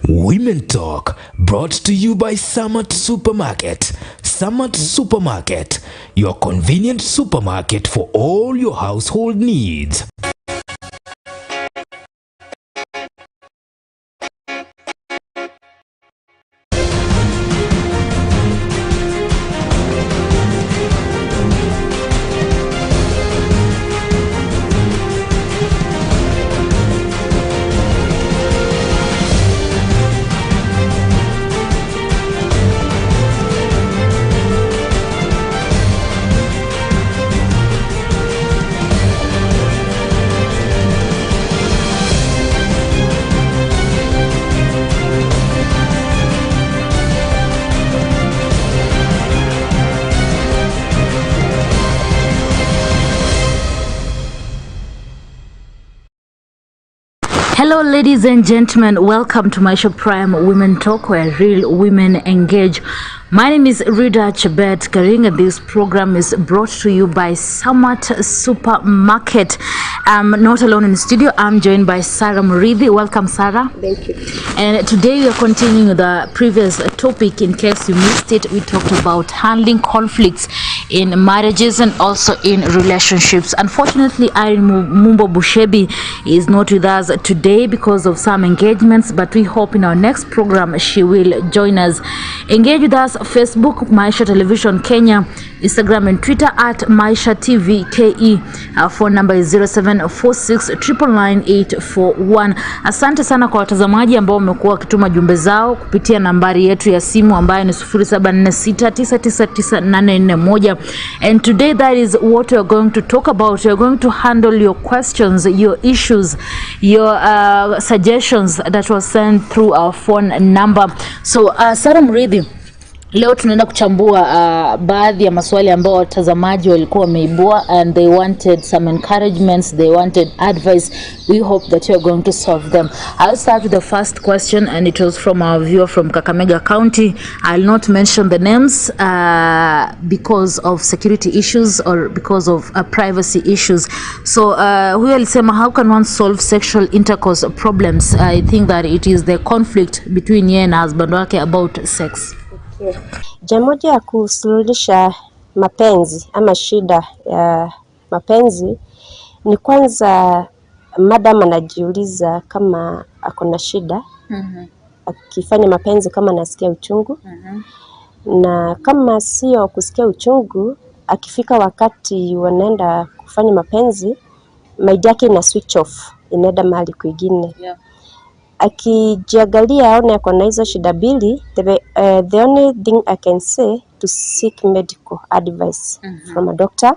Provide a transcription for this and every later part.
Women Talk, brought to you by Summit Supermarket. Summit Supermarket, your convenient supermarket for all your household needs. Hello ladies and gentlemen, welcome to Maisha Prime Women Talk, where real women engage. My name is Rida Chebet Karinga. This program is brought to you by Summit Supermarket. I'm not alone in the studio. I'm joined by Sarah Muridhi. Welcome, Sarah. Thank you. And today we are continuing the previous topic. In case you missed it, we talked about handling conflicts in marriages and also in relationships. Unfortunately, Irene Mumbo Bushebi is not with us today because of some engagements, but we hope in our next program she will join us. Engage with us Facebook, Maisha Television Kenya, Instagram and Twitter at Maisha TV KE. Our phone number is 0746999841. Asante sana kwa watazamaji ambao wamekuwa wakituma jumbe zao kupitia nambari yetu ya simu ambayo ni 0746999841. And today that is what we are going to talk about. We are going to handle your questions, your issues, your suggestions that was sent through our phone number. So Sarah Muridhi, leo tunaenda kuchambua baadhi ya maswali ambao watazamaji walikuwa wameibua, and they wanted some encouragements, they wanted advice. We hope that you are going to solve them. I'll start with the first question, and it was from our viewer from Kakamega County. I'll not mention the names because of security issues or because of privacy issues. So huyo alisema, how can one solve sexual intercourse problems? I think that it is the conflict between yeye na husband wake about sex. Jambo moja ya kusuluhisha mapenzi ama shida ya mapenzi ni kwanza madam anajiuliza kama akona shida. Akifanya mapenzi kama anasikia uchungu. Na kama sio kusikia uchungu, akifika wakati wanaenda kufanya mapenzi, mind yake ina switch off, inaenda mahali kwingine. Akijiangalia aone akona hizo shida mbili, the only thing I can say to seek medical advice from a doctor.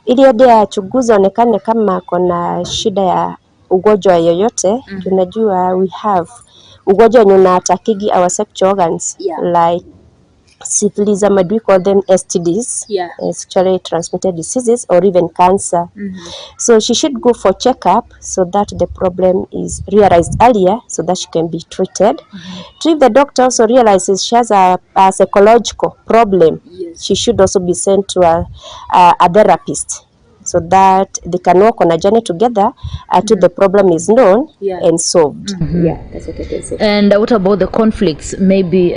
Ili hadi achunguze onekane kama akona shida ya ugonjwa yoyote. Tunajua we have ugonjwa yenye unatakigi our sexual organs, like syphilis, and we call them STDs, sexually transmitted diseases, or even cancer. So she should go for checkup so that the problem is realized earlier, so that she can be treated. If the doctor also realizes she has a psychological problem, she should also be sent to a therapist, so that they can work on a journey together until the problem is known and solved. That's what I can say. And what about the conflicts? Maybe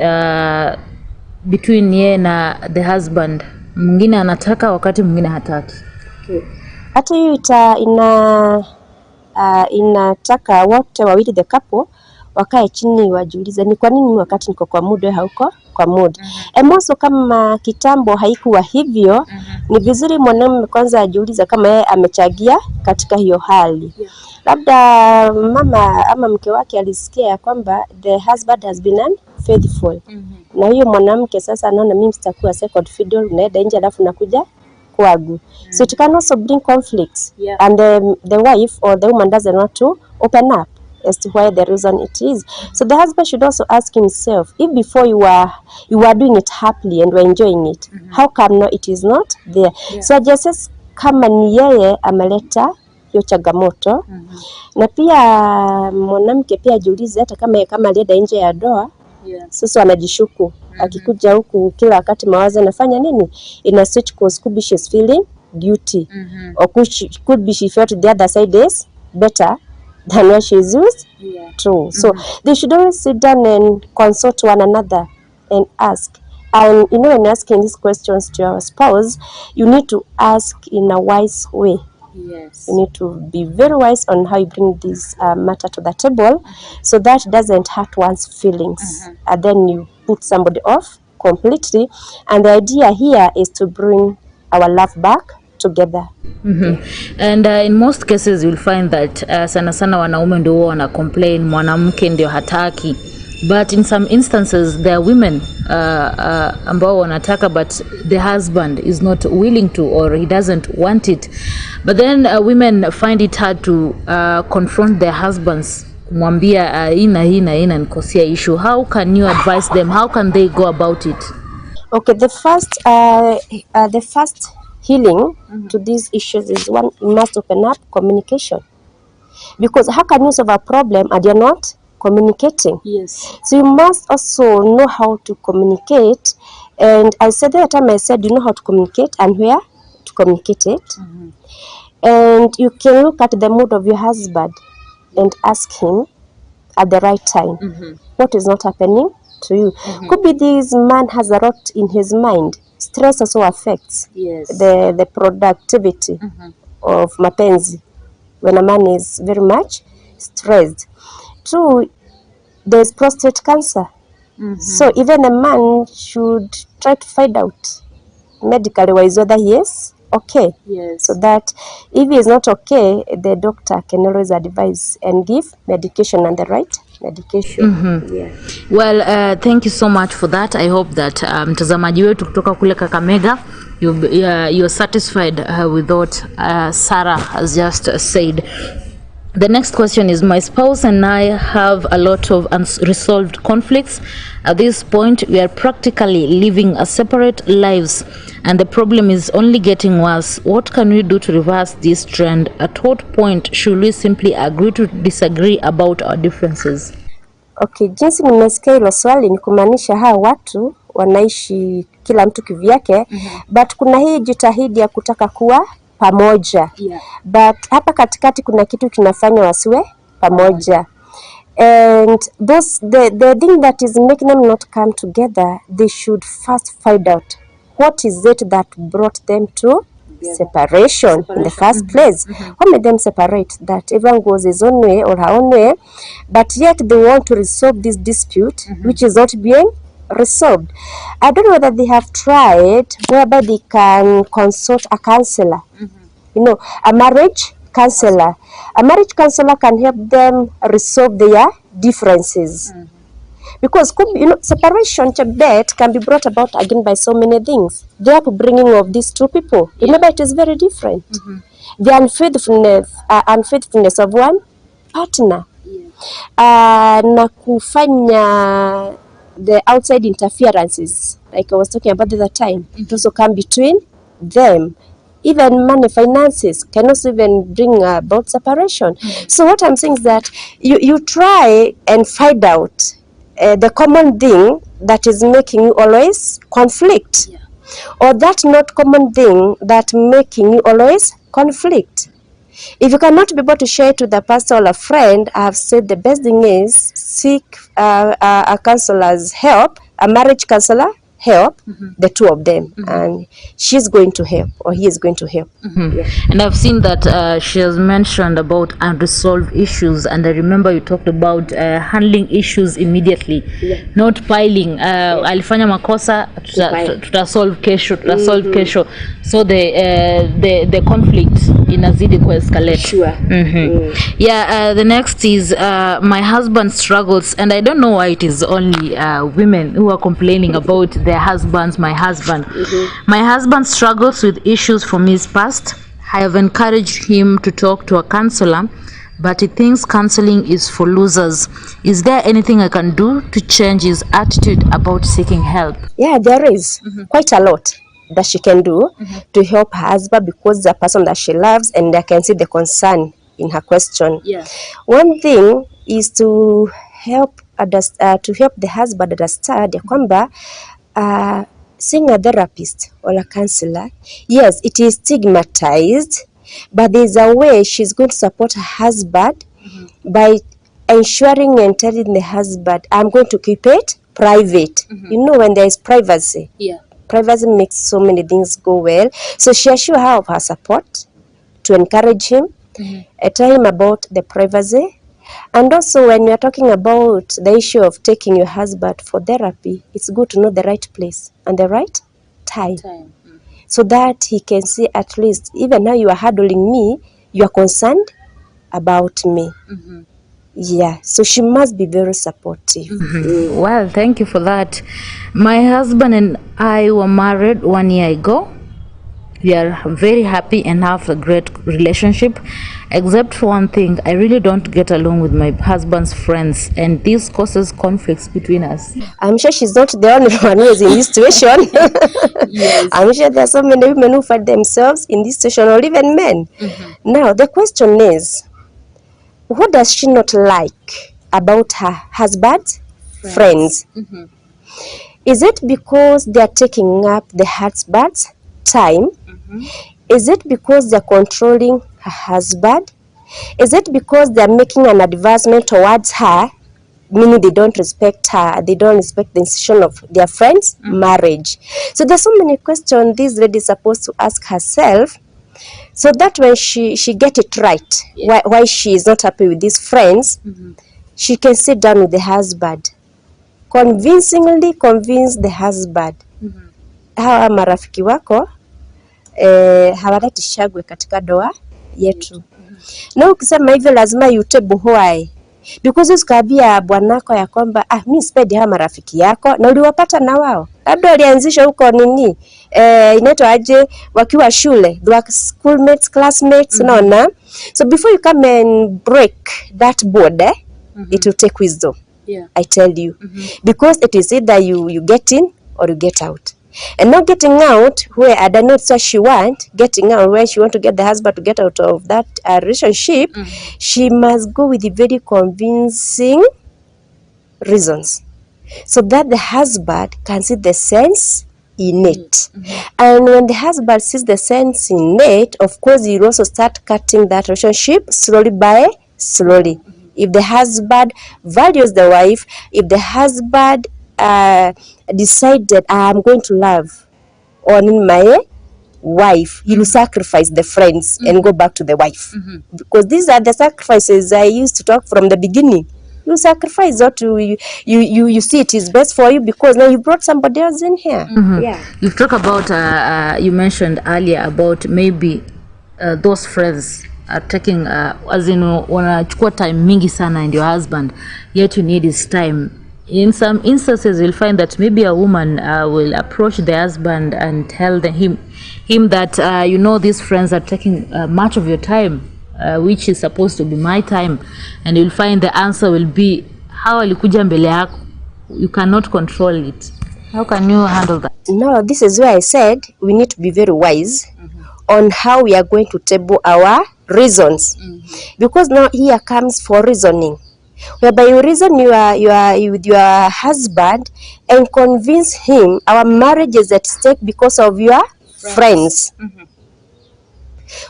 between yeye na the husband, mwingine anataka wakati mwingine hataki. Hata hiyo inataka wote wawili, the couple, wakae chini wajiulize ni kwa nini wakati niko kwa mood wewe hauko kwa mood. Emoso kama kitambo haikuwa hivyo, ni vizuri mwanamume kwanza ajiulize kama yeye amechagia katika hiyo hali. Labda mama ama mke wake alisikia kwamba the husband has been unfaithful. Na hiyo mwanamke sasa anaona mimi sitakuwa second fiddle, naenda nje alafu nakuja kwangu. So it can also bring conflicts, and the wife or the woman doesn't want to open up as to why the reason it is. So the husband should also ask himself, if before you are doing it happily and were enjoying it, how come now it is not there? So just kama ni yeye ameleta hiyo changamoto. Na pia mwanamke pia ajiulize hata kama alienda nje ya ndoa, sasa anajishuku. Akikuja huku kila wakati mawazo anafanya nini? Ina switch cause could be she's feeling guilty, or could be she felt the other side is better than where she is used to. So they should always sit down and consult one another and ask. And you know, when asking these questions to your spouse, you need to ask in a wise way. Yes. You need to be very wise on how you bring this matter to the table, so that doesn't hurt one's feelings. And then you put somebody off completely. And the idea here is to bring our love back together. And in most cases you'll find that sana sana wanaume ndio huwa wana complain mwanamke ndio hataki, but in some instances there are women ambao wanataka but the husband is not willing to, or he doesn't want it, but then women find it hard to confront their husbands, kumwambia ina nikosea issue. How can you advise them? How can they go about it? Okay, the first healing to these issues is one, you must open up communication. Because how can you solve a problem and you're not communicating? Yes. So you must also know how to communicate. And I said that time, I said you know how to communicate and where to communicate it. And you can look at the mood of your husband and ask him at the right time what is not happening to you. Could be this man has a lot in his mind. Stress also affects the productivity of mapenzi when a man is very much stressed. Two, there's prostate cancer. So even a man should try to find out medically wise whether he is okay. Yes. So that if he is not okay, the doctor can always advise and give medication and the right medication. Yeah. Well, thank you so much for that. I hope that mtazamaji wetu kutoka kule Kakamega, you're satisfied with what Sarah has just said. The next question is, my spouse and I have a lot of unresolved conflicts. At this point, we are practically living a separate lives, and the problem is only getting worse. What can we do to reverse this trend? At what point should we simply agree to disagree about our differences? Okay, jinsi nimesikia hilo swali ni kumaanisha hawa watu wanaishi kila mtu kivyake, but kuna hii jitahidi ya kutaka kuwa pamoja. But hapa katikati kuna kitu kinafanya wasiwe pamoja. And the thing that is making them not come together, they should first find out what is it that brought them to separation in the first place. What made them separate? That everyone goes his own way or her own way, but yet they want to resolve this dispute which is not being resolved. I don't know whether they have tried whereby they can consult a counselor. You know, a marriage counselor. A marriage counselor can help them resolve their differences. Because you know, separation bet can be brought about again by so many things. The upbringing of these two people, remember, it is very different. The unfaithfulness of one partner, na kufanya the outside interferences, like I was talking about the other time, it also come between them. Even money, finances can also even bring about separation. So what I'm saying is that you try and find out the common thing that is making you always conflict, or that not common thing that making you always conflict. If you cannot be able to share it with a pastor or a friend, I have said the best thing is seek a counselor's help, a marriage counselor help, the two of them, and she's going to help or he is going to help. And I've seen that she has mentioned about unresolved issues, and I remember you talked about handling issues immediately, not piling. Alifanya makosa, tutasolve kesho, so the conflict inazidi escalate. Yeah. The next is my husband struggles, and I don't know why it is only women who are complaining about their husbands. My husband struggles with issues from his past. I have encouraged him to talk to a counselor, but he thinks counseling is for losers. Is there anything I can do to change his attitude about seeking help? Yeah, there is quite a lot that she can do to help her husband, because the person that she loves, and I can see the concern in her question. One thing is to help the husband understand ya kwamba seeing a therapist or a counselor, yes, it is stigmatized, but there's a way she's going to support her husband by ensuring and telling the husband, I'm going to keep it private. You know, when there is privacy, privacy makes so many things go well. So she assures her of her support to encourage him, tell him about the privacy. And also, when we are talking about the issue of taking your husband for therapy, it's good to know the right place and the right time. So that he can see, at least, even now you are handling me, you are concerned about me. Yeah, so she must be very supportive. Well, thank you for that. My husband and I were married 1 year ago. We are very happy and have a great relationship, except for one thing. I really don't get along with my husband's friends, and this causes conflicts between us. I'm sure she's not the only one who is in this situation. I'm sure there are so many women who find themselves in this situation, or even men. Now, the question is, what does she not like about her husband's friends? Is it because they are taking up the husband's time? Is it because they're controlling her husband? Is it because they're making an advancement towards her, meaning they don't respect her, they don't respect the institution of their friends' marriage? So there's so many questions this lady is supposed to ask herself, so that when she get it right, why she is not happy with these friends, she can sit down with the husband, convincingly convince the husband, hawa marafiki wako hawaleti shagwe katika doa yetu. Na ukisema hivyo lazima yutable why, because usikabia bwanako ya kwamba mimi sipendi hawa marafiki yako, na uliwapata na wao labda walianzisha huko nini inaitwa aje wakiwa shule, they were schoolmates, classmates, unaona. So before you come and break that border, it will take wisdom. I tell you, because it is either you get in or you get out. And not getting out where I don't know what she want, getting out where she want to get the husband to get out of that relationship, she must go with the very convincing reasons, so that the husband can see the sense in it. And when the husband sees the sense in it, of course, he'll also start cutting that relationship slowly by slowly. If the husband values the wife, if the husband decided I'm going to love on my wife, he will sacrifice the friends and go back to the wife, because these are the sacrifices I used to talk from the beginning. You sacrifice what you see it is best for you, because now you brought somebody else in here. You talk about you mentioned earlier about maybe those friends are taking as in wanachukua time mingi sana and your husband, yet you need his time. In some instances, you'll find that maybe a woman will approach the husband and tell him that, these friends are taking much of your time, which is supposed to be my time. And you'll find the answer will be, how alikuja mbele yako? You cannot control it. How can you handle that? No, this is where I said we need to be very wise on how we are going to table our reasons. Because now here comes for reasoning, whereby you reason you are with your husband and convince him our marriage is at stake because of your friends.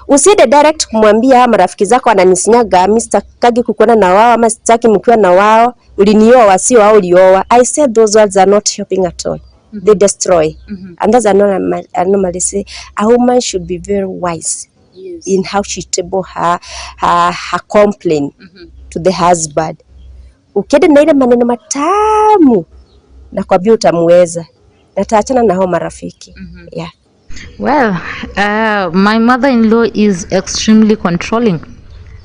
Usiende direct kumwambia marafiki zako ananisinyaga, mimi sitakagi kukuona na wao, ama sitaki mkiwa na wao, ulinioa wasio wao ulioa. I said those words are not helping at all. They destroy. And that's I normally say a woman should be very wise in how she table her complaint to the husband. Ukienda na ile maneno matamu na kwambia utamuweza, na taachana na hao marafiki. Well, my mother-in-law is extremely controlling.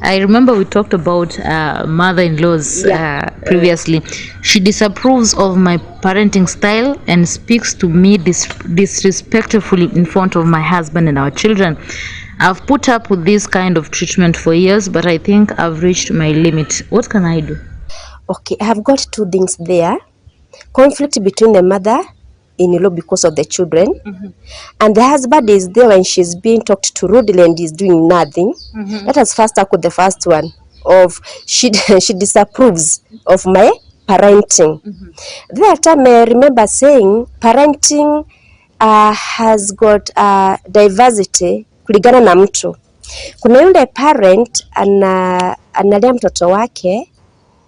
I remember we talked about mother-in-laws previously. She disapproves of my parenting style and speaks to me disrespectfully in front of my husband and our children. I've put up with this kind of treatment for years, but I think I've reached my limit. What can I do? Okay, I have got two things there. Conflict between the mother-in-law because of the children, and the husband is there when she's being talked to rudely and is doing nothing. Let us first tackle the first one of she disapproves of my parenting. That time I remember saying parenting has got diversity kulingana na mtu. Kuna yule parent analea mtoto wake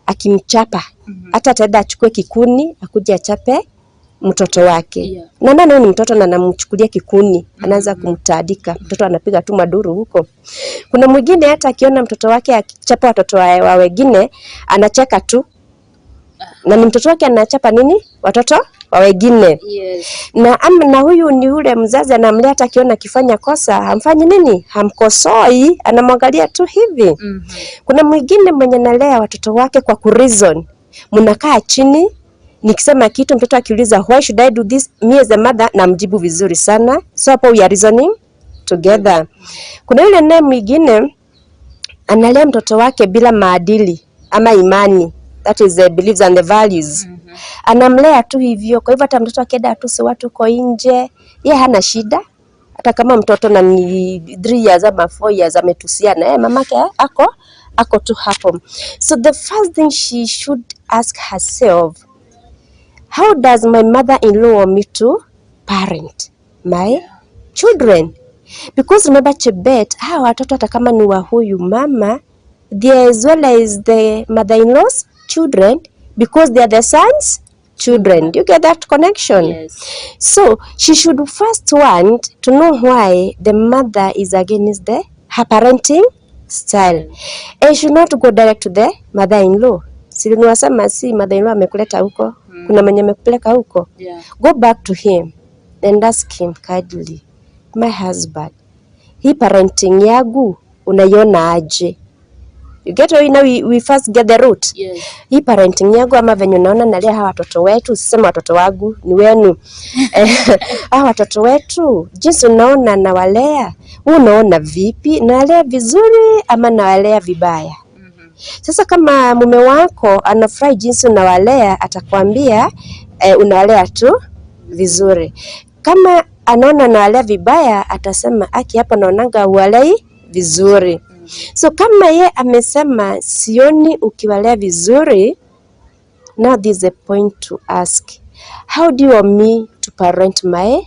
akimchapa. Hata ataenda achukue kikuni akuje achape mtoto wake. Na nani ni mtoto na anamchukulia kikuni, anaanza kumtadika. Mtoto anapiga tu maduru huko. Kuna mwingine hata akiona mtoto wake akichapa watoto wa wengine, anacheka tu. Na ni mtoto wake anachapa nini? Watoto wa wengine. Na huyu ni yule mzazi anamlea, hata akiona akifanya kosa, hamfanyi nini? Hamkosoi, anamwangalia tu hivi. Kuna mwingine mwenye analea watoto wake kwa kureason. Mnakaa chini, nikisema kitu mtoto akiuliza why should I do this, me as a mother namjibu vizuri sana. So hapo we are reasoning together. Kuna yule naye mwingine analea mtoto wake bila maadili ama imani, that is the beliefs and the values. Anamlea tu hivyo. Kwa hivyo hata mtoto akienda atusi watu kwa nje, yeye hana shida. Hata kama mtoto na ni 3 years ama 4 years ametusiana, mamake ako tu hapo. So the first thing she should ask herself, how does my mother-in-law want me to parent my children? Because remember Chebet, hawa watoto hata kama ni wa huyu mama, they as well as the mother-in-law's children, because they are the son's children. Do you get that connection? Yes. So she should first want to know why the mother is against her parenting style. And should not go direct to the mother-in-law. Si niwasema si mother-in-law amekuleta huko, kuna mwenye amekupeleka huko. Go back to him and ask him kindly, my husband, hii parenting yangu unaiona aje? You get how now we first get the root. Yes. Hii parenting yangu ama venye unaona nalea hawa watoto wetu, usisema watoto wangu ni wenu. Hawa watoto wetu jinsi unaona nawalea, unaona vipi? Nawalea vizuri ama nawalea vibaya? Sasa kama mume wako anafurahi jinsi unawalea, atakwambia unawalea tu vizuri. Kama anaona unawalea vibaya, atasema aki hapa naonanga uwalei vizuri. So kama ye amesema sioni ukiwalea vizuri, now this is a point to ask, how do you want me to parent my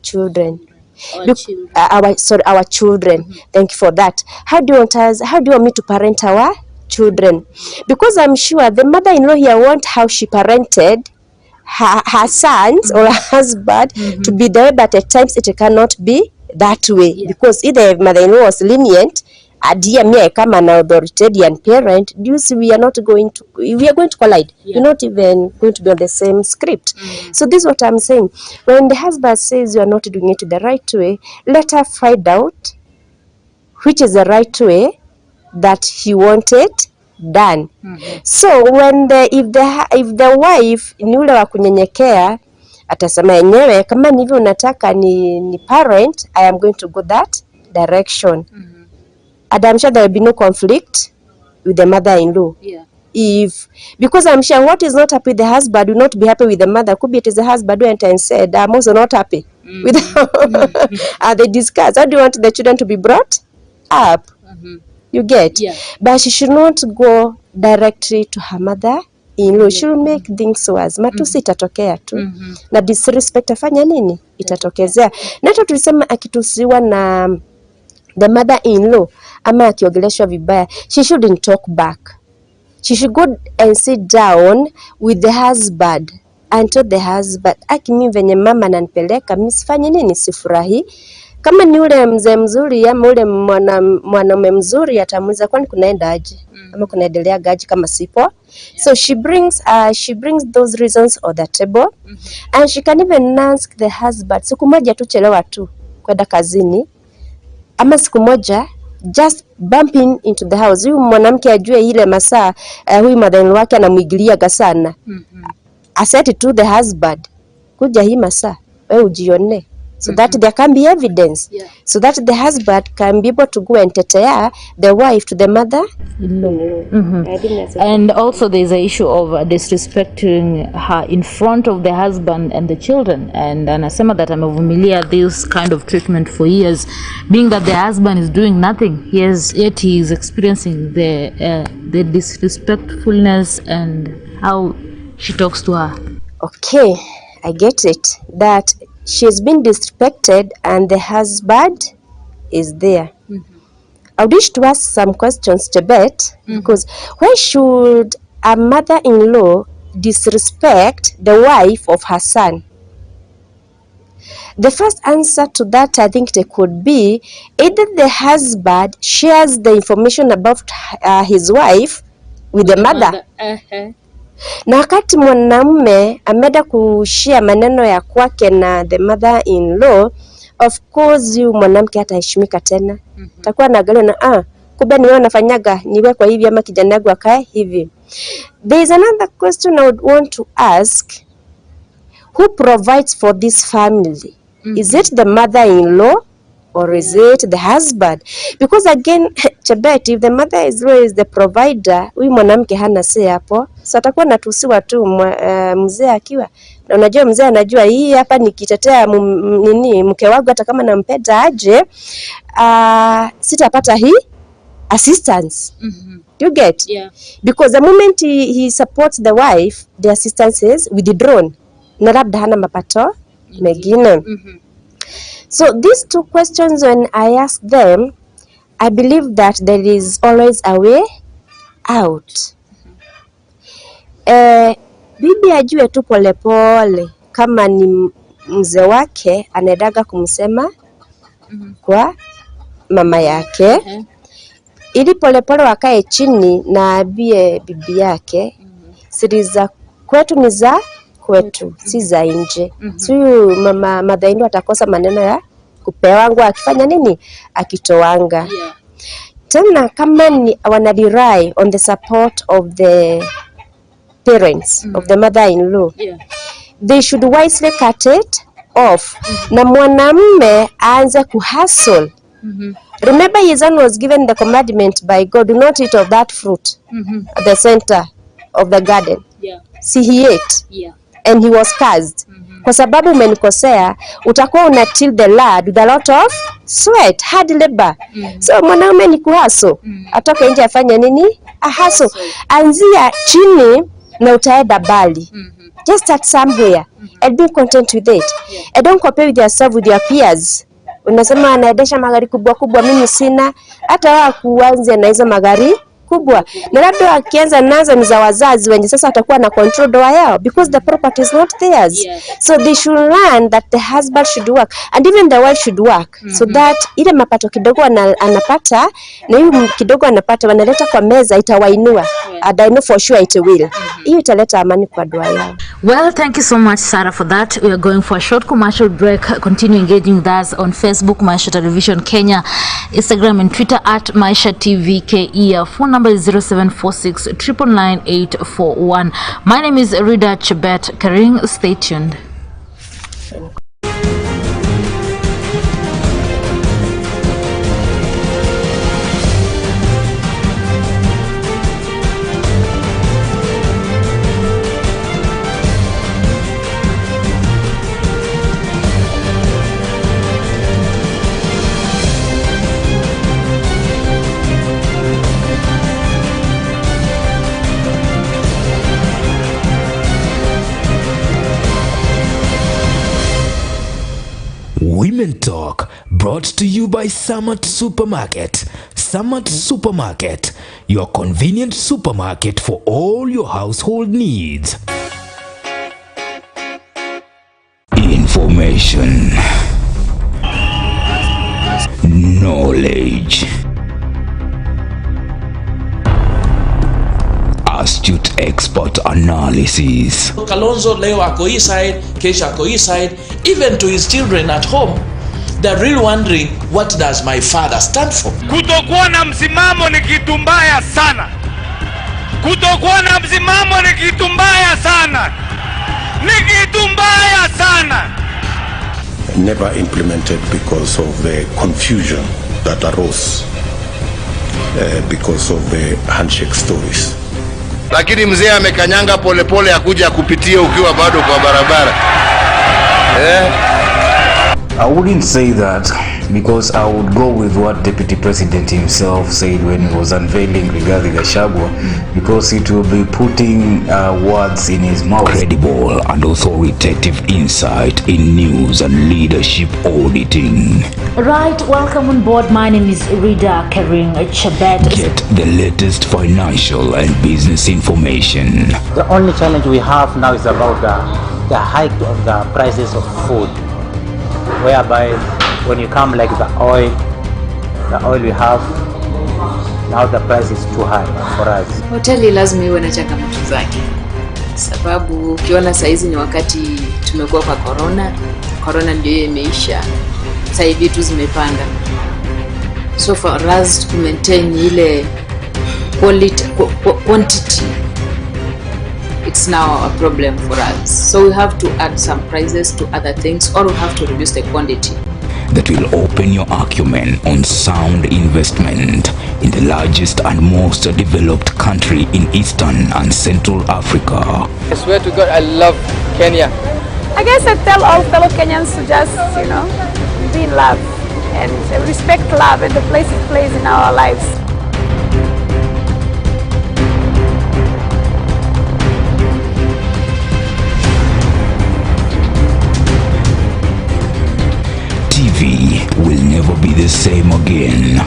children? Our children. Thank you for that. How do you want me to parent our children? Because I'm sure the mother-in-law here want how she parented her sons or her husband to be there, but at times it cannot be that way. Because if the mother-in-law was lenient, dear me, I come an authoritarian parent, we are going to collide. We're not even going to be on the same script. So this is what I'm saying. When the husband says you are not doing it the right way, let her find out which is the right way that he wanted done. So when if the wife ni ule wa kunyenyekea, atasema yenyewe kama ni hivyo unataka ni parent, I am going to go that direction. And I'm sure there will be no conflict with the mother-in-law. Because I'm sure what is not happy with the husband will not be happy with the mother. Could be it is the husband who went and said, I'm also not happy with they discuss. How do you want the children to be brought up? You get? But she should not go directly to her mother-in-law. She will make things worse. Matusi itatokea tu. Na disrespect afanya nini? Itatokezea. Na hata tulisema akitusiwa na the mother-in-law ama akiongeleshwa vibaya, she shouldn't talk back. She should go and sit down with the husband and tell the husband, mimi venye mama ananipeleka, mimi sifanye nini, sifurahi. Kama ni ule mzee mzuri ama ule mwanaume mzuri, atamuuliza kwani kunaenda aje ama kunaendelea gaji kama sipo. So she brings those reasons on the table, and she can even ask the husband, siku moja tu chelewa tu kwenda kazini, ama siku moja just bumping into the house. Huyu mwanamke ajue ile masaa huyu mother-in-law wake anamuigiliaga sana. Aseti to the husband, kuja hii masaa wewe ujione, so that there can be evidence, so that the husband can be able to go and tetea the wife to the mother. And also there's an issue of disrespecting her in front of the husband and the children, and anasema that amevumilia this kind of treatment for years, being that the husband is doing nothing, yet he is experiencing the disrespectfulness and how she talks to her. Okay, I get it, that she has been disrespected and the husband is there. I wish to ask some questions to Bet, because why should a mother-in-law disrespect the wife of her son? The first answer to that, I think, it could be either the husband shares the information about his wife with the mother. Na wakati mwanamume ameenda kushare maneno ya kwake na the mother-in-law, of course yu mwanamke hataheshimika tena. Takuwa anaangalia na kumbe ni wewe unafanyaga niwe kwa hivi ama kijana wangu akae hivi. There is another question I would want to ask. Who provides for this family? Is it the mother-in-law or is it the husband? Because again, Chebet, if the mother-in-law is the provider, huyu mwanamke hana say hapo. So atakuwa natusiwa tu mzee akiwa. Na unajua mzee anajua hii hapa nikitetea mke wangu hata kama nampenda aje, sitapata hii assistance. You get? Yeah. Because the moment he supports the wife, the assistance is withdrawn. Na labda hana mapato mengine. So these two questions, when I ask them, I believe that there is always a way out. Bibi ajue tu polepole kama ni mzee wake anaendaga kumsema kwa mama yake, ili polepole wakae chini na abie bibi yake siri za kwetu ni za kwetu, si za nje. So mama madhaini atakosa maneno ya kupewangu akifanya nini, akitowanga. Tena kama ni wana rely on the support of the parents, of the mother-in-law, they should wisely cut it off. Na mwanamume aanze kuhustle. Remember his son was given the commandment by God, do not eat of that fruit at the center of the garden. See, he ate and he was cursed. Kwa sababu umenikosea, utakuwa unatil the land with a lot of sweat, hard labor. So mwanaume ni kuhaso, atoke nje afanye nini? Ahaso. Anzia chini na utaenda bali. Just start somewhere and be content with it. And don't compare with yourself with your peers. Unasema anaendesha magari kubwa kubwa, mimi sina. Hata wao kuanze na hizo magari kubwa. Na labda akianza nazo ni za wazazi wenye sasa atakuwa na control doa yao, because the property is not theirs. So they should learn that the husband should work and even the wife should work, so that ile mapato kidogo anapata na hiyo kidogo anapata wanaleta kwa meza itawainua. And I know for sure it will. Hiyo italeta amani kwa doa yao. Well, thank you so much, Sarah, for that. We are going for a short commercial break. Continue engaging with us on Facebook, Maisha Television Kenya, Instagram and Twitter at Maisha TV KE. Our phone number is 0746 999 841. My name is Rida Chebet Karing. Stay tuned. Women Talk, brought to you by Samat Supermarket. Samat Supermarket, your convenient supermarket for all your household needs. Information, knowledge, astute expert analysis. Kalonzo leo ako hii side, kesho ako hii side. Even to his children at home, they're really wondering, what does my father stand for? Kutokuwa na msimamo ni kitu mbaya sana. Kutokuwa na msimamo ni kitu mbaya sana. Ni kitu mbaya sana. Never implemented because of the confusion that arose because of the handshake stories. Lakini mzee amekanyanga polepole akuja kupitia ukiwa bado kwa barabara. I wouldn't say that because I would go with what Deputy President himself said when he was unveiling regarding Gachagua, because it will be putting words in his mouth. Credible and authoritative insight in news and leadership auditing. Right, welcome on board. My name is Rida Kering Chabet. Get the latest financial and business information. The only challenge we have now is about the hike of the prices of food, whereby when you come like the oil we have now, the price is too high for us. Hoteli lazima iwe na changamoto zake, sababu ukiona saizi ni wakati tumekuwa kwa corona ndio imeisha, sasa hivi vitu zimepanda, so for us to maintain ile quantity, it's now a problem for us, so we have to add some prices to other things, or we have to reduce the quantity. That will open your acumen on sound investment in the largest and most developed country in Eastern and Central Africa. I swear to God, I love Kenya. I guess I tell all fellow Kenyans to just, be in love and respect love and the place it plays in our lives. TV will never be the same again.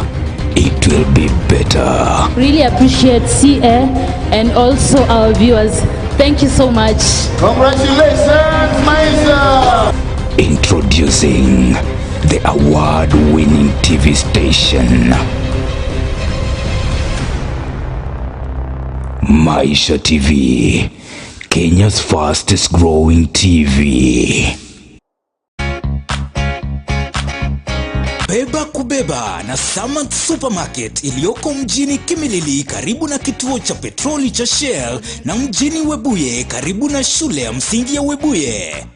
It will be better. Really appreciate CA and also our viewers. Thank you so much. Congratulations, Maisha! Introducing the award-winning TV station, Maisha TV, Kenya's fastest growing TV. Beba kubeba na Samad Supermarket iliyoko mjini Kimilili karibu na kituo cha petroli cha Shell, na mjini Webuye karibu na shule ya msingi ya Webuye.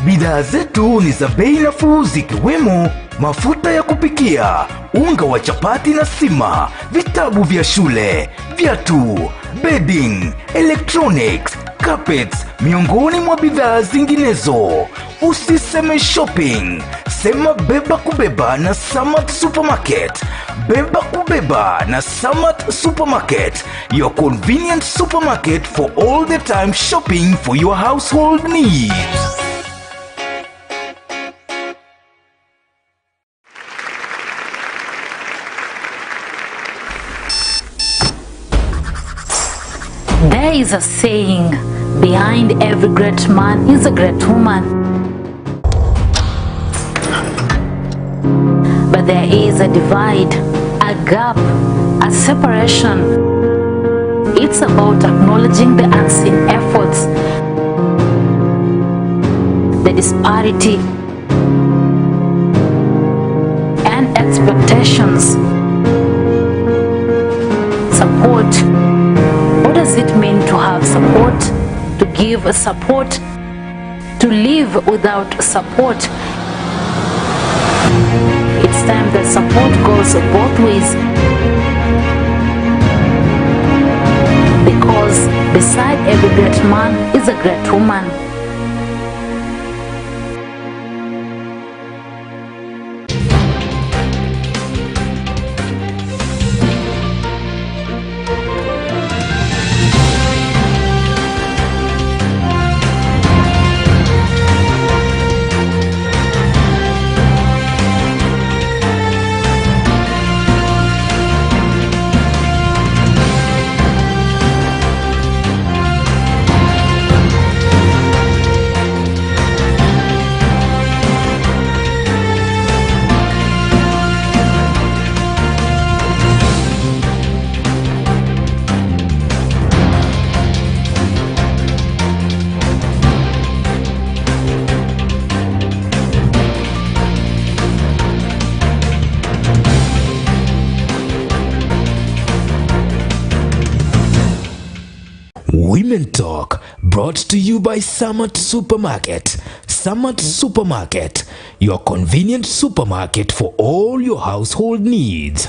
Bidhaa zetu ni za bei nafuu, zikiwemo mafuta ya kupikia, unga wa chapati na sima, vitabu vya shule, viatu, bedding, electronics, carpets, miongoni mwa bidhaa zinginezo. Usiseme shopping, sema beba kubeba na Samad Supermarket. Beba kubeba na Samad Supermarket, your convenient supermarket for all the time shopping for your household needs. There is a saying, behind every great man is a great woman. But there is a divide, a gap, a separation. It's about acknowledging the unseen efforts, the disparity, and expectations. Support. What does it mean to have support? To give support? To live without support? It's time that support goes both ways. Because beside every great man is a great woman. Women Talk, brought to you by Summit Supermarket. Summit Supermarket, your convenient supermarket for all your household needs.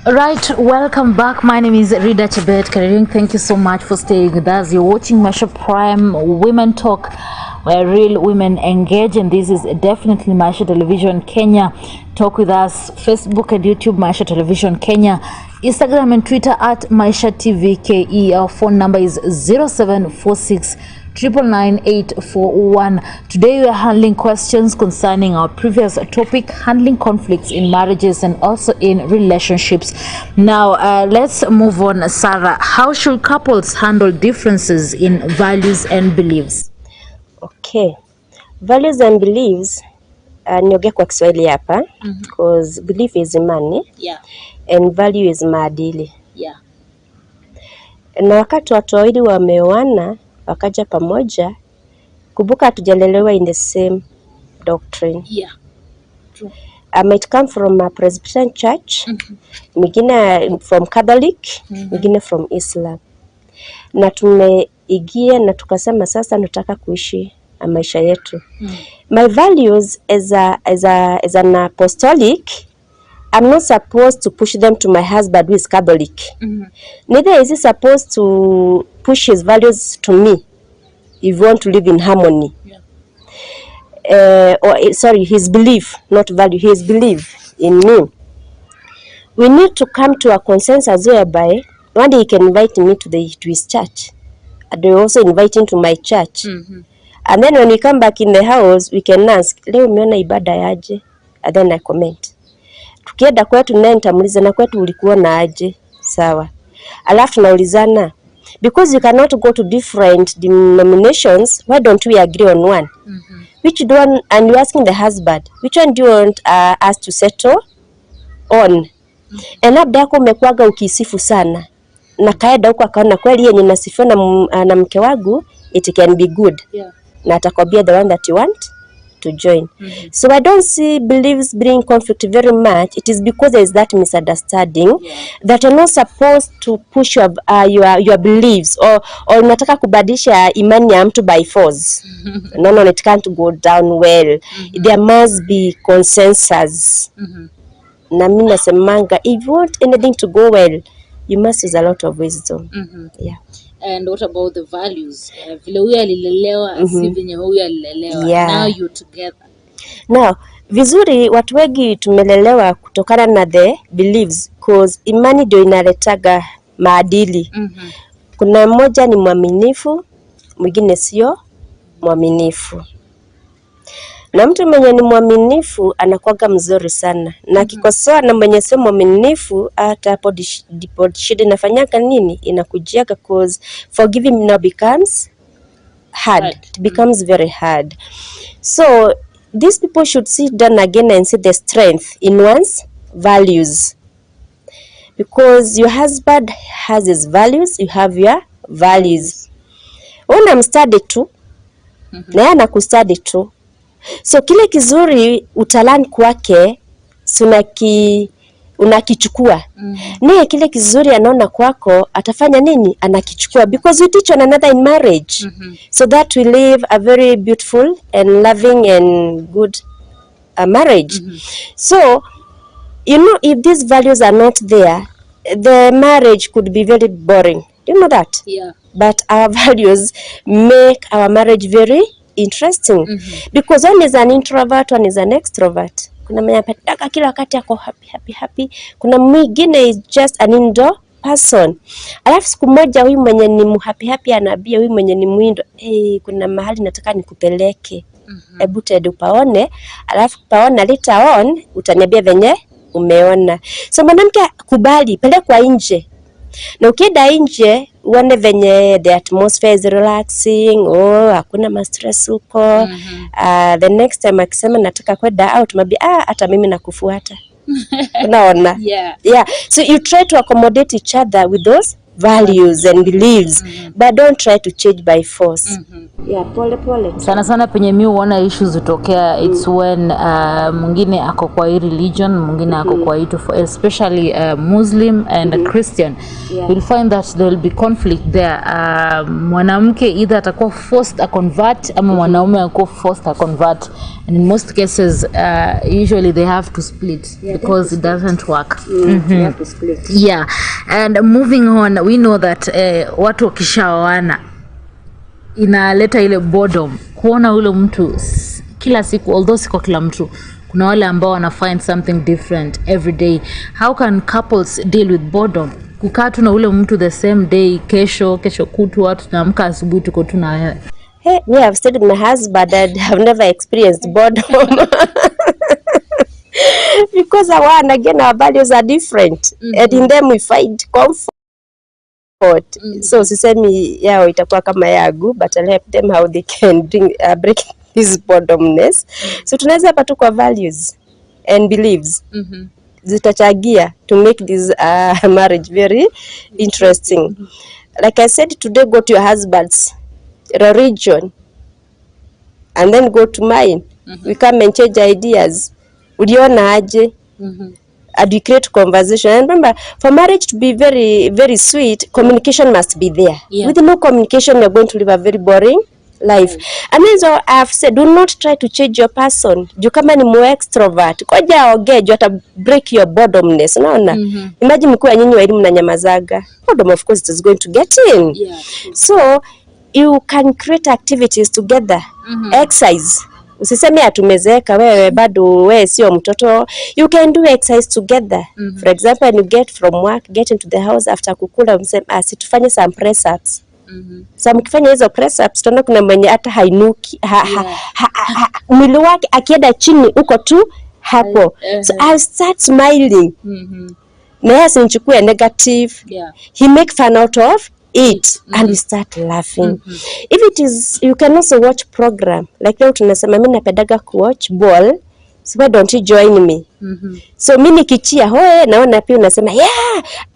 Right, welcome back. My name is Rida Chebet Kariring. Thank you so much for staying with us. You're watching Maisha Prime Women Talk, where real women engage, and this is definitely Maisha Television Kenya. Talk with us, Facebook and YouTube, Maisha Television Kenya, Instagram and Twitter at Maisha TV KE. Our phone number is 0746 99841. Today we are handling questions concerning our previous topic, handling conflicts in marriages and also in relationships. Now let's move on. Sarah, how should couples handle differences in values and beliefs? Okay, values and beliefs, niongea kwa Kiswahili hapa, because belief is imani, and value is maadili. Na wakati watu wawili wameoana wakaja pamoja, kumbuka hatujalelewa in the same doctrine. True. I might come from a Presbyterian church, mwingine from Catholic, mwingine from Islam. Na tumeigia na tukasema sasa nataka kuishi maisha yetu. My values as an apostolic, I'm not supposed to push them to my husband who is Catholic. Neither is he supposed to push his values to me if we want to live in harmony. His belief, not value, his belief in me. We need to come to a consensus whereby one day he can invite me to his church, and they also invite him to my church. And then when we come back in the house, we can ask, leo umeona ibada yaje? And then I comment. Tukienda kwetu naye nitamuuliza, na kwetu ulikuwa na aje? Sawa. Alafu tunaulizana, because you cannot go to different denominations, why don't we agree on one? Which one, and you're asking the husband, which one do you want us to settle on? And labda yako umekuaga ukisifu sana, na kaeda huko akaona kweli yenye nasifiwa na mke wangu, it can be good. Na atakwambia the one that you want to join. So I don't see beliefs bring conflict very much. It is because there is that misunderstanding that you're not supposed to push your beliefs or unataka kubadilisha imani ya mtu by force. No, it can't go down well. There must be consensus. Na mimi nasemanga, if you want anything to go well, you must use a lot of wisdom. And what about the values? Vile huyu alilelewa, si venye huyu alilelewa. Now you together. Now, vizuri watu wengi tumelelewa kutokana na the beliefs, cause imani ndio inaletaga maadili. Kuna mmoja ni mwaminifu, mwingine sio mwaminifu. Na mtu mwenye ni mwaminifu anakuwaga mzuri sana. Na kikosoa na mwenye sio mwaminifu, hata hapo shida inafanyaka nini? Inakujiaga, cause forgiving now becomes hard. It becomes very hard. So these people should sit down again and see the strength in one's values. Because your husband has his values, you have your values. Unamstudy tu, na yeye anakustudy tu. So kile kizuri utalan kwake unakichukua. Niye kile kizuri anaona kwako atafanya nini? Anakichukua, because you teach one another in marriage. So that we live a very beautiful and loving and good marriage. So you know, if these values are not there, the marriage could be very boring. Do you know that? But our values make our marriage very interesting. Because one is an introvert, one is an extrovert. Kuna mwenye anataka kila wakati ako happy. Kuna mwingine is just an indoor person. Alafu siku moja huyu mwenye ni happy anaambia huyu mwenye ni Mwindo, kuna mahali nataka nikupeleke. Hebu tende upaone, alafu paona later on utaniambia venye umeona. So mwanamke kubali, pelekwa nje. Na ukienda nje uone venye the atmosphere is relaxing, hakuna stress huko. The next time akisema nataka kwenda out, maybe hata mimi nakufuata. Unaona? Yeah. So you try to accommodate each other with those values and beliefs, but don't try to change by force. Yeah, pole. Sana penye mimi huona issues utokea, it's when mwingine ako kwa hii religion, mwingine ako kwa hii, especially Muslim and Christian. You'll find that there will be conflict there. Mwanamke either atakuwa forced a convert ama mwanaume atakuwa forced a convert, and in most cases usually they have to split because it doesn't work. They have to split. Yeah. And moving on, we know that watu wakishaoana inaleta ile boredom, kuona ule mtu kila siku, although siko kila mtu, kuna wale ambao wana find something different every day. How can couples deal with boredom? Kukaa tu na ule mtu the same day, kesho kutu watu tunaamka asubuhi tuko tu na wewe. Hey, me I've stayed with my husband and I've never experienced boredom. Because our values are different, and in them we find comfort. So sisemi yao itakuwa kama yangu, but I'll help them how they can break this boredomness. So tunaweza hapa tu kwa values and beliefs zitachagia to make this marriage very interesting. Like I said, today go to your husband's religion and then go to mine. We come and change ideas. Uliona aje? And we create conversation. And remember, for marriage to be very, very sweet, communication must be there. With no communication, you're going to live a very boring life. And then so I've said, do not try to change your person. You kama ni more extrovert. Koja oge, you have to break your boredomness. Unaona? Imagine mkuu nyinyi wa elimu na nyamazaga. Boredom, of course, it is going to get in. So you can create activities together. Exercise. Usiseme atumezeka wewe bado wewe sio mtoto. You can do exercise together. For example, when you get from work, get into the house after kukula, mseme situfanye some press ups. So mkifanya hizo press ups, tunaona kuna mwenye hata hainuki. Mwili wake akienda chini uko tu hapo. So I'll start smiling. Na yeye asinichukue negative. He make fun out of it and we start laughing. If it is, you can also watch program like leo tunasema mimi napendaga kuwatch ball, so why don't you join me? So mimi nikichia naona pia unasema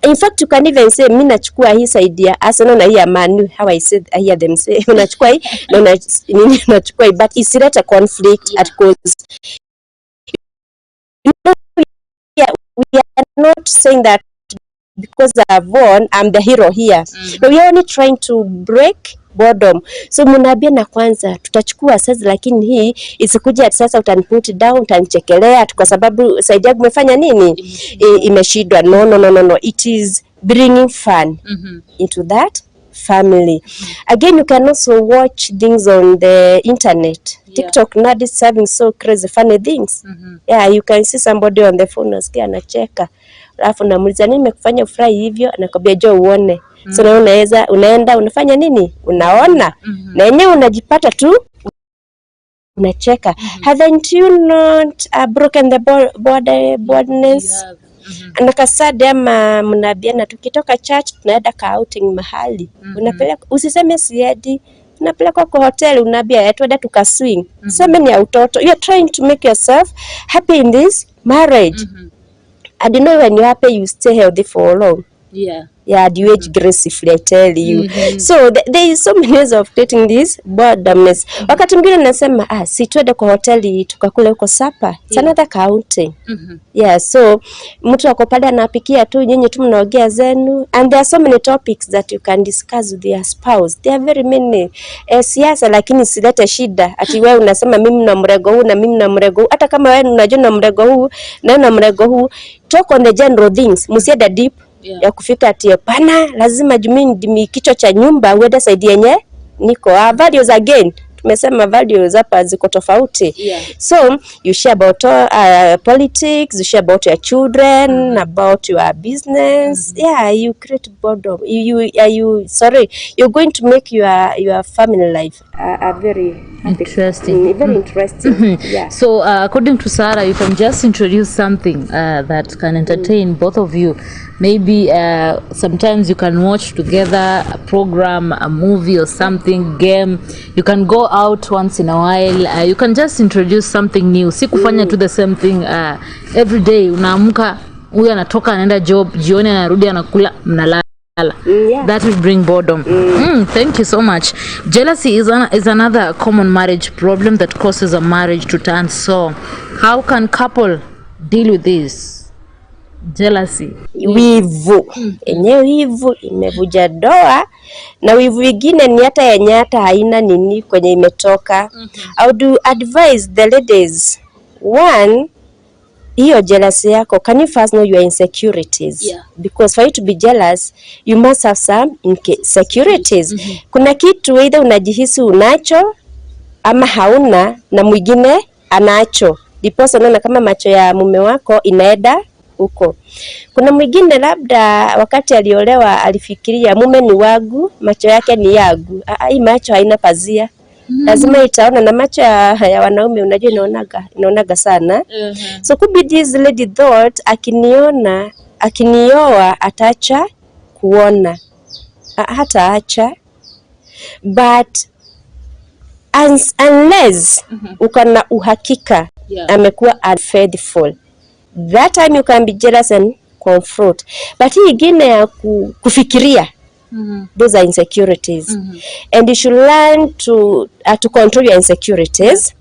in fact you can even say mimi nachukua hii side ya Arsenal na hii ya Man, how I said I hear them say unachukua hii na nini unachukua hii, but it's not a conflict at cause we are not saying that because I've won, I'm the hero here. So we are only trying to break boredom. So munabia na kwanza tutachukua sasa, lakini hii isikuja sasa utaniput down, utanichekelea kwa sababu side yangu umefanya nini imeshindwa. No. It is bringing fun into that family. Again, you can also watch things on the internet. TikTok now is having so crazy funny things. Yeah, you can see somebody on the phone nasikia anacheka. Alafu namuuliza nini nimekufanya ufurahi hivyo, anakwambia njoo uone. So na unaenda unafanya nini? Unaona. Na yenyewe unajipata tu unacheka. Haven't you not broken the boredness? Anakasada ama mnabiana tukitoka church tunaenda ka outing mahali. Unapeleka usiseme siedi. Unapeleka kwa hotel unabia twende tukaswing. Sema ni ya utoto. You are trying to make yourself happy in this marriage. I don't know when you're happy you stay healthy for long. Yeah, you age gracefully, I tell you. So there is so many ways of creating this boredomness. Wakati mwingine nasema si twende kwa hoteli tukakula huko supper. It's another counting. Yeah, so mtu wako pale anapikia tu, nyinyi tu mnaongea zenu, and there are so many topics that you can discuss with your spouse. There are very many. Siasa lakini silete shida. Ati wewe unasema mimi na mrego huu na mimi na mrego huu. Hata kama wewe unajua na mrego huu na mrego huu, talk on the general things. Msiende deep. Ya kufika ati hapana lazima jumini kichwa cha nyumba uende side yenye niko. Values again tumesema values hapa ziko tofauti. So you share about politics, you share about your children, about your business. Yeah, you create boredom. You're going to make your family life a very interesting. Very interesting. Yeah. So according to Sarah, you can just introduce something that can entertain both of you. Maybe sometimes you can watch together a program, a movie or something, game. You can go out once in a while. You can just introduce something new. Si kufanya to the same thing every day. Unaamka, huyu anatoka anaenda job, jioni anarudi anakula, mnalala. That will bring boredom. Thank you so much. Jealousy is another common marriage problem that causes a marriage to turn sour. How can couple deal with this? Jealousy. Wivu. Enyewe wivu imevuja doa, na wivu ingine ni hata yenye hata haina nini kwenye imetoka. I would advise the ladies, one, hiyo jealousy yako, can you first know your insecurities? Because for you to be jealous, you must have some insecurities. Kuna kitu either unajihisi unacho ama hauna na mwingine anacho. Diposa unaona kama macho ya mume wako inaenda huko. Kuna mwingine labda wakati aliolewa alifikiria mume ni wangu, macho yake ni yangu. Hii macho haina pazia. Lazima itaona, na macho ya wanaume unajua inaonaga sana. So could be this lady thought akinioa atacha kuona. Hata acha. But unless ukana uhakika amekuwa unfaithful, that time you can be jealous and confront. But hii ingine ya kufikiria, those are insecurities. And you should learn to control your insecurities,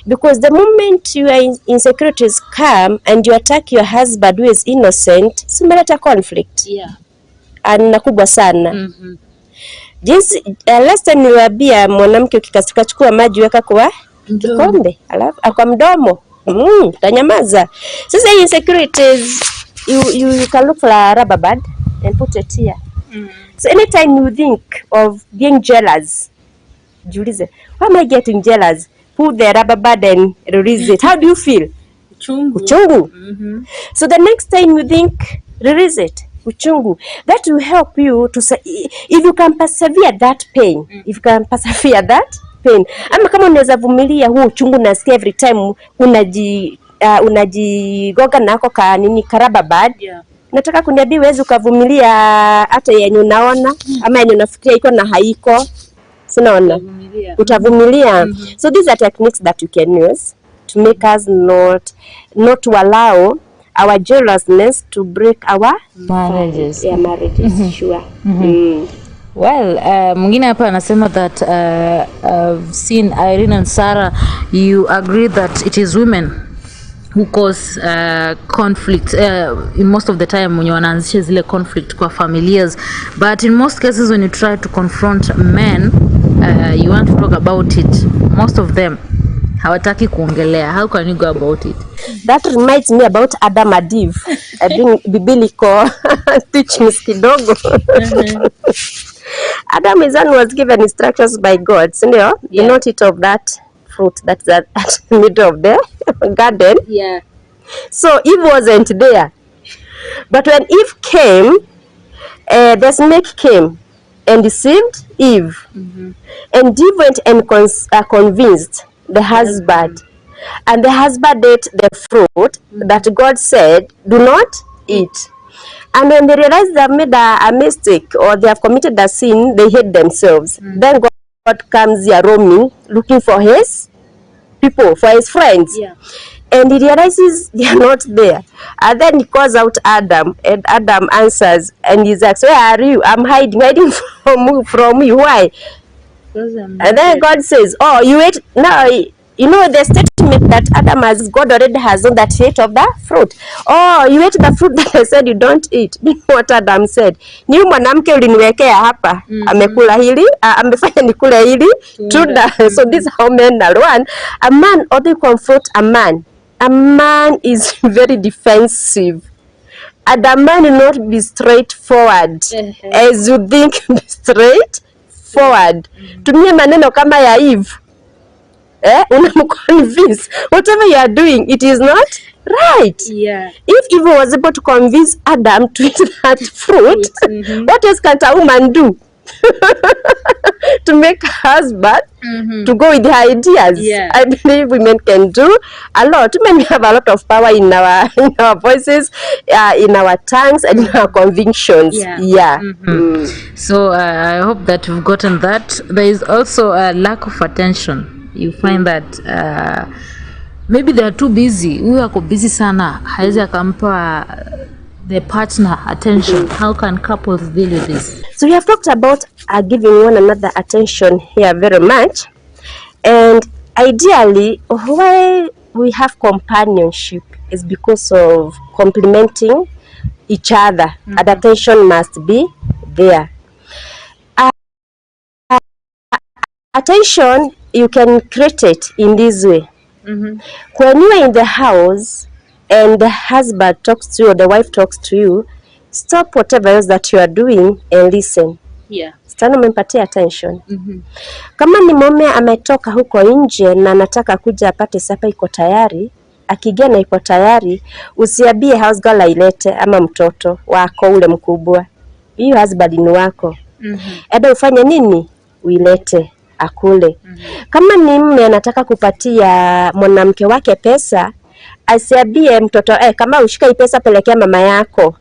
because the moment your insecurities come and you attack your husband who is innocent, simeleta conflict. Na kubwa sana. Jinsi last time niliwaambia mwanamke ukikachukua maji weka kwa kikombe alafu kwa mdomo, tanyamaza. Sasa insecurities, you can look for a rubber band and put it here. So anytime you think of being jealous, jiulize, why am I getting jealous? Put the rubber band and release it. How do you feel? Uchungu. So the next time you think, release it. Uchungu. That will help you to say, if you can persevere that pain, ama kama unaweza vumilia huo uchungu nasikia every time unajigoga nako ka nini karaba bad. Nataka kuniambia uweze ukavumilia hata yenye unaona ama yenye unafikiria iko na haiko. Sinaona. Utavumilia. So these are techniques that you can use to make us not to allow our jealousness to break our marriages. Marriages, sure. Well, mwingine hapa anasema that I've seen Irene and Sarah, you agree that it is women who cause conflict in most of the time when you wanaanzisha zile conflict kwa familias, but in most cases when you try to confront men, you want to talk about it, most of them hawataki kuongelea. How can you go about it? That reminds me about Adam and Eve. I think biblical teachings kidogo. Adam is one was given instructions by God. So, do not eat of that fruit that's at the middle of the garden. So Eve wasn't there. But when Eve came, the snake came and deceived Eve. And Eve went and convinced the husband. And the husband ate the fruit that God said, do not eat. And when they realized they have made a mistake or they have committed a sin, they hate themselves. Then God comes here roaming, looking for his people, for his friends. And he realizes they are not there. And then he calls out Adam, and Adam answers, and he's like, where are you? I'm hiding from you. Why? And then God says, oh, you ate. Now, you know the statement that Adam has, God already has known that he ate of the fruit. Oh, you ate the fruit that I said you don't eat. What Adam said. Ni mwanamke uliniwekea hapa. Amekula hili, amefanya nikule hili. Tunda. So this is how men are. One, a man, or they confront a man. A man is very defensive. And a man will not be straightforward. As you think, be straightforward. Tumie maneno kama ya Eve. Unamconvince whatever you are doing, it is not right. Yeah. If Eve was able to convince Adam to eat that fruit, what else can a woman do? To make a husband to go with her ideas. Yeah. I believe women can do a lot. Women have a lot of power in our voices, in our tongues, and in our convictions. Yeah. So I hope that you've gotten that. There is also a lack of attention. You find that maybe they are too busy. We are busy sana. Haizi akampa the partner attention. How can couples deal with this? So we have talked about giving one another attention here very much, and ideally why we have companionship is because of complementing each other. And attention must be there. Attention, you can create it in this way. When you are in the house and the husband talks to you or the wife talks to you, stop whatever else that you are doing and listen. Yeah. Stana umempatia attention. Kama ni mume ametoka huko nje na anataka kuja apate sapa iko tayari, akija na iko tayari, usiambie house girl ailete ama mtoto wako ule mkubwa. Hiyo husband ni wako. Eda ufanye nini? Uilete akule. Kama ni mume anataka kupatia mwanamke wake pesa, asiambie mtoto kama ushika hii pesa pelekea mama yako.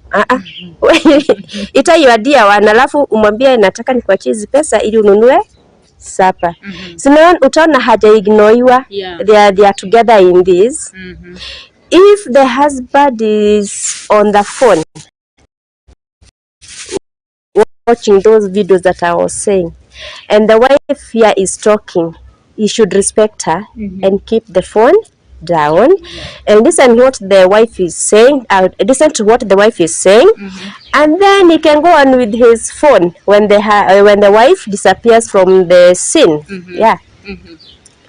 Itaiwadia wana, alafu umwambie nataka nikuachie hizi pesa ili ununue sapa. Sina utaona haja ignoiwa. They are together in this. If the husband is on the phone watching those videos that I was saying, and the wife here is talking, he should respect her and keep the phone down and listen what the wife is saying. Listen to what the wife is saying, and then he can go on with his phone when the wife disappears from the scene. Yeah,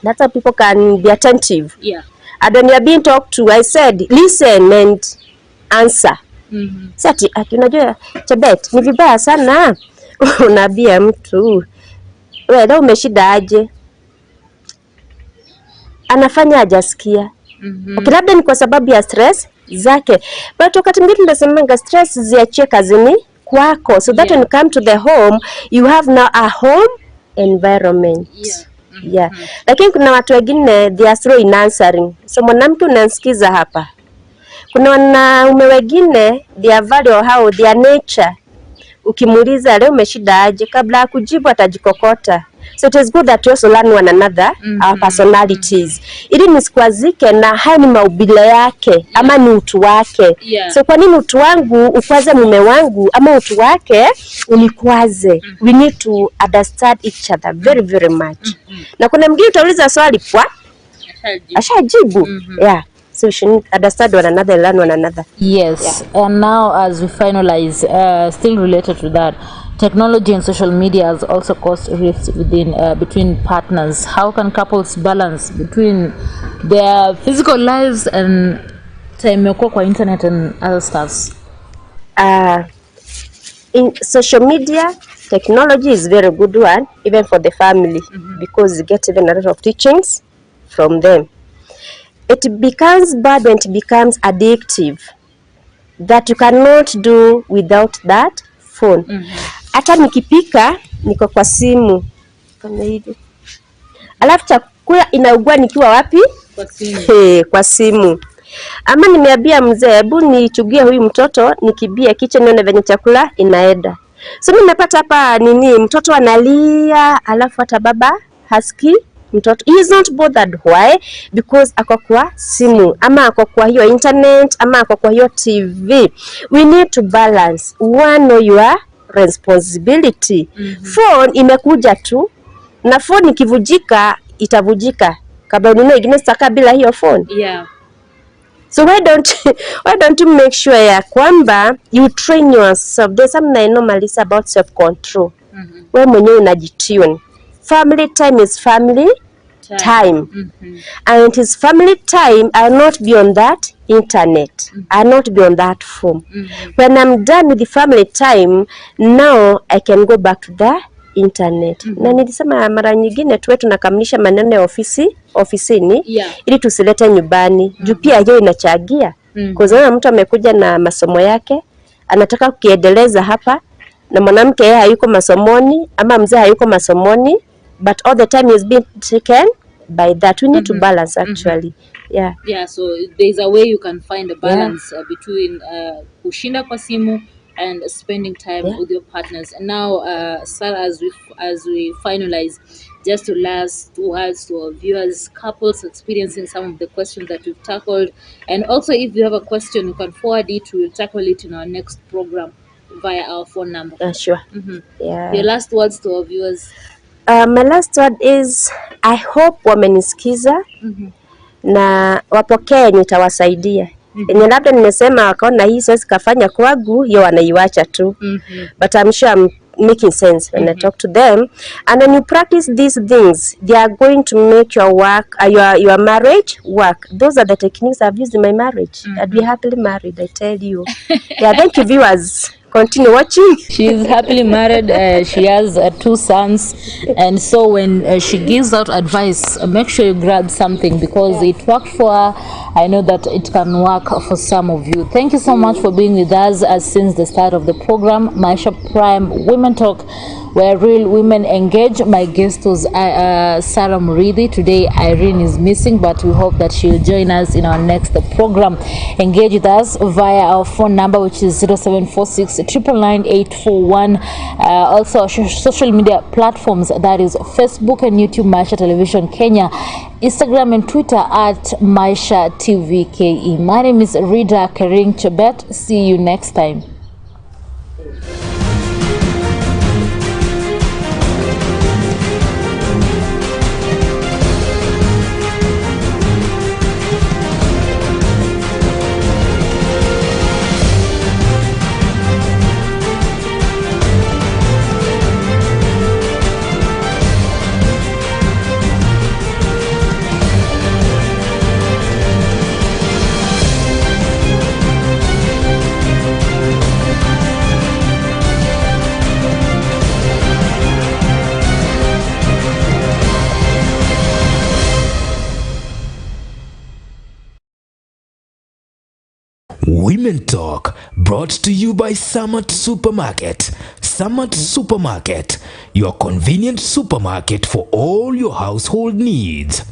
that's how people can be attentive. Yeah. And when you are being talked to, I said listen and answer. Sati unajua Chebet ni vibaya sana unaambia mtu wewe leo umeshida aje, anafanya ajasikia. Okay, labda ni kwa sababu ya stress zake, but wakati mwingine tunasemanga stress ziachie kazini kwako, so that when you come to the home you have now a home environment. Yeah. Lakini kuna watu wengine they are slow in answering. So mwanamke unanisikiza hapa, kuna wanaume wengine their value or how their nature, ukimuuliza leo umeshida aje, kabla ya kujibu atajikokota. So it is good that we also learn one another, our personalities. Ili nisikwazike na haya ni maubile yake ama ni utu wake. So kwa nini utu wangu ukwaze mume wangu ama utu wake unikwaze? We need to understand each other very very much. Na kuna mwingine utauliza swali kwa ashajibu. Yeah. So we should understand one another, learn one another. Yes. And now as we finalize, still related to that, technology and social media has also caused rifts between partners. How can couples balance between their physical lives and time kwa internet and other stuffs? In social media, technology is very good one, even for the family, because you get even a lot of teachings from them. It becomes bad when it becomes addictive, that you cannot do without that phone. Hata nikipika niko kwa simu kama hivi, alafu chakula inaugua nikiwa wapi? Kwa simu. Kwa simu. Ama nimeambia mzee hebu nichugie huyu mtoto nikibia kitchen nione venye chakula inaenda. So nimepata hapa mtoto analia, alafu hata baba hasikii mtoto. He is not bothered. Why? Because ako kwa simu ama ako kwa hiyo internet ama ako kwa hiyo TV. We need to balance. One, know your responsibility. Phone imekuja tu, na phone ikivujika itavujika kabla ununue ingine saka bila hiyo phone. Yeah. So why don't you make sure ya kwamba you train yourself. There's something I normally say about self control. Wewe mwenyewe unajitune. Family time is family time. And it is family time. I'll not be on that internet. I'll not be on that phone. When I'm done with the family time, now I can go back to the internet. Na nilisema mara nyingine tuwe tunakamilisha maneno ya ofisini ili tusilete nyumbani. Juu pia hiyo inachagia. Kwa sababu mtu amekuja na masomo yake, anataka kukiendeleza hapa, na mwanamke yeye hayuko masomoni ama mzee hayuko masomoni, but all the time is being taken by that. We need to balance actually. Yeah, so there's a way you can find a balance between kushinda kwa simu and spending time with your partners. And now, Sarah, as we finalize, just to last words to our viewers, couples experiencing some of the questions that we've tackled, and also if you have a question, you can forward it. We'll tackle it in our next program via our phone number. Sure. Your last words to our viewers. My last word is I hope wamenisikiza na wapokee, nitawasaidia. Yenye labda nimesema wakaona hii siwezi kafanya kwangu, hiyo wanaiwacha tu. But I'm sure I'm making sense when I talk to them. And when you practice these things, they are going to make your work, your marriage work. Those are the techniques I've used in my marriage. I'd be happily married, I tell you. Thank you, viewers. Continue watching. She is happily married. She has 2 sons, and so when she gives out advice, make sure you grab something because it worked for her. I know that it can work for some of you. Thank you so much for being with us since the start of the program. Maisha Prime Women Talk, where real women engage. My guest was Sarah Murithi. Today Irene is missing, but we hope that she'll join us in our next program. Engage with us via our phone number, which is 0746 999 841. Also our social media platforms, that is Facebook and YouTube, Maisha Television Kenya, Instagram and Twitter at Maisha TVKE. My name is Rida Kering Chebet. See you next time. Women Talk, brought to you by Summit Supermarket. Summit Supermarket, your convenient supermarket for all your household needs.